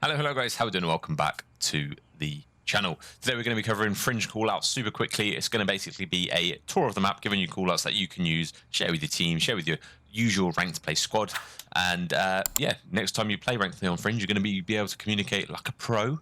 Hello guys, how are we doing? Welcome back to the channel. Today we're going to be covering Fringe callouts super quickly. It's going to basically be a tour of the map, giving you callouts that you can use, share with your team, share with your usual ranked play squad. And yeah, next time you play ranked play on Fringe, you're going to be able to communicate like a pro.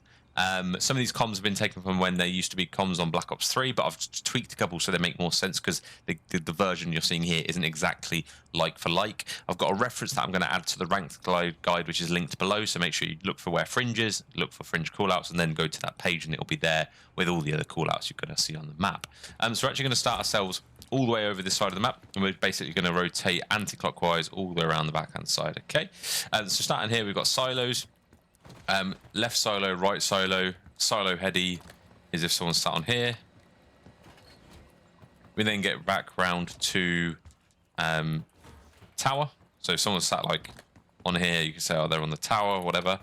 Some of these comms have been taken from when they used to be comms on Black Ops 3, but I've tweaked a couple so they make more sense because the version you're seeing here isn't exactly like for like. I've got a reference that I'm going to add to the ranked guide, which is linked below, so make sure you look for where Fringe is, look for Fringe callouts, and then go to that page and it'll be there with all the other callouts you're going to see on the map. So we're actually going to start ourselves all the way over this side of the map, and we're basically going to rotate anti-clockwise all the way around the backhand side, okay? So starting here, we've got silos. Left silo, right silo, silo heady is if someone's sat on here. We then get back round to tower. So if someone's sat like on here, you can say, oh, they're on the tower, whatever.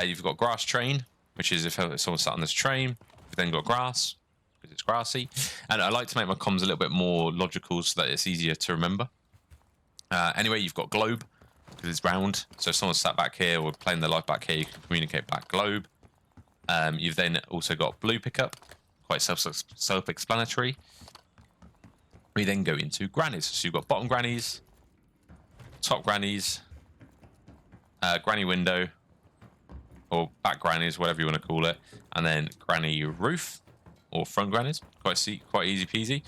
You've got grass train, which is if someone's sat on this train. We've then got grass, because it's grassy. And I like to make my comms a little bit more logical so that it's easier to remember. Anyway, you've got globe, because it's round. So if someone's sat back here or playing their life back here, you can communicate back globe. You've then also got blue pickup, quite self-explanatory. We then go into grannies. So you've got bottom grannies, top grannies, granny window, or back grannies, whatever you want to call it, and then granny roof or front grannies. Quite easy peasy.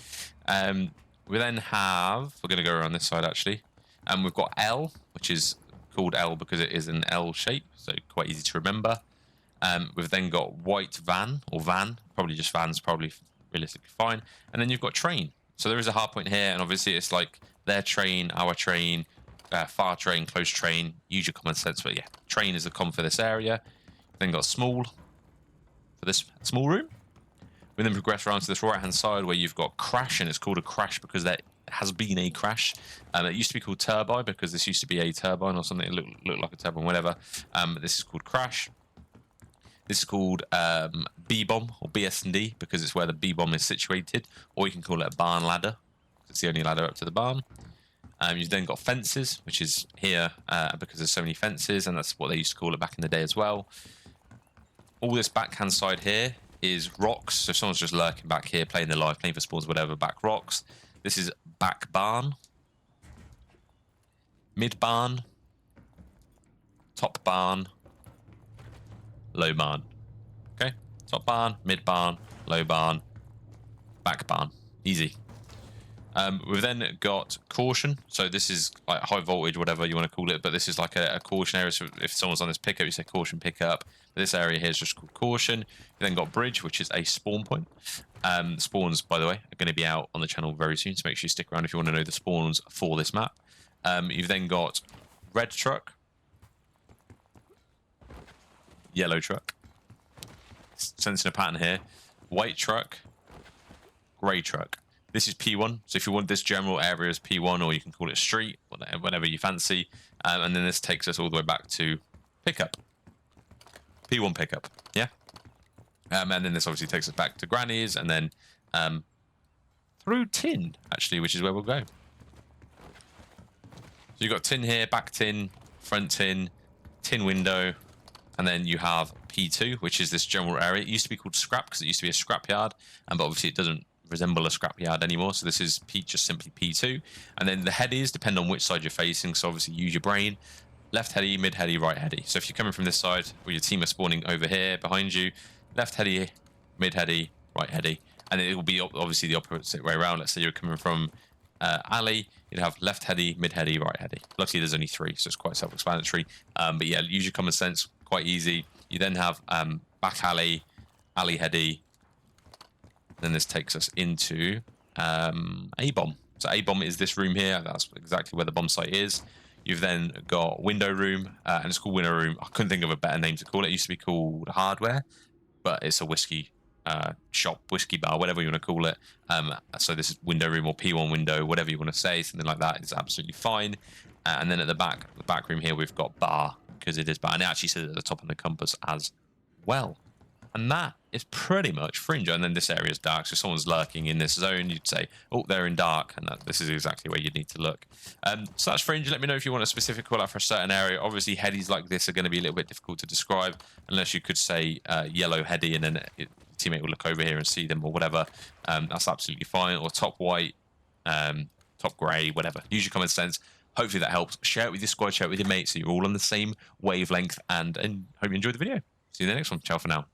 We then have, we're going to go around this side actually. We've got L, which is called L because it is an L shape, so quite easy to remember. We've then got white van, or van, probably just van's probably realistically fine. And then you've got train. So there is a hard point here, and obviously it's like their train, our train, far train, close train. Use your common sense, but yeah, train is the comm for this area. Then got small for this small room. We then progress around to this right-hand side where you've got crash, and it's called a crash because there has been a crash. It used to be called turbine because this used to be a turbine or something. It looked like a turbine, whatever. This is called crash. This is called B-bomb or BS&D because it's where the B-bomb is situated, or you can call it a barn ladder. It's the only ladder up to the barn. You've then got fences, which is here because there's so many fences, and that's what they used to call it back in the day as well. All this backhand side here is rocks. So if someone's just lurking back here, playing their life, playing for spawns, whatever, back rocks. This is back barn, mid barn, top barn, low barn. Okay, top barn, mid barn, low barn, back barn. Easy. We've then got caution. So this is like high voltage, whatever you want to call it, but this is like a caution area. So if someone's on this pickup, you say caution pickup. But this area here is just called caution. You then got bridge, which is a spawn point. Spawns, by the way, are going to be out on the channel very soon, so make sure you stick around if you want to know the spawns for this map. You've then got red truck, yellow truck, sensing a pattern here, white truck, grey truck. This is P1, so if you want this general area as P1, or you can call it street, whatever you fancy. And then this takes us all the way back to pickup. P1 pickup, yeah? And then this obviously takes us back to grannies, and then through tin, actually, which is where we'll go. So you've got tin here, back tin, front tin, tin window, and then you have P2, which is this general area. It used to be called scrap because it used to be a scrap yard, but obviously it doesn't resemble a scrap yard anymore, so this is just simply P2. And then the headies depend on which side you're facing, so obviously use your brain. Left heady, mid heady, right heady. So if you're coming from this side, or your team are spawning over here behind you, left heady, mid heady, right heady, and it will be obviously the opposite way around. Let's say you're coming from alley, you'd have left heady, mid heady, right heady. Luckily there's only 3, so it's quite self-explanatory. But yeah, use your common sense, quite easy. You then have back alley, alley heady. Then this takes us into A-bomb. So A-bomb is this room here. That's exactly where the bomb site is. You've then got window room, and it's called window room. I couldn't think of a better name to call it. It used to be called hardware, but it's a whiskey shop, whiskey bar, whatever you want to call it. So this is window room or P1 window, whatever you want to say, something like that is absolutely fine. And then at the back room here, we've got bar, because it is bar. And it actually says at the top of the compass as well. And that is pretty much Fringe. And then this area is dark, so if someone's lurking in this zone, you'd say, oh, they're in dark, and this is exactly where you'd need to look. So that's Fringe. Let me know if you want a specific call out for a certain area. Obviously, headies like this are going to be a little bit difficult to describe, unless you could say yellow heady, and then your teammate will look over here and see them or whatever. That's absolutely fine. Or top white, top grey, whatever. Use your common sense. Hopefully that helps. Share it with your squad, share it with your mates, so you're all on the same wavelength, and hope you enjoyed the video. See you in the next one. Ciao for now.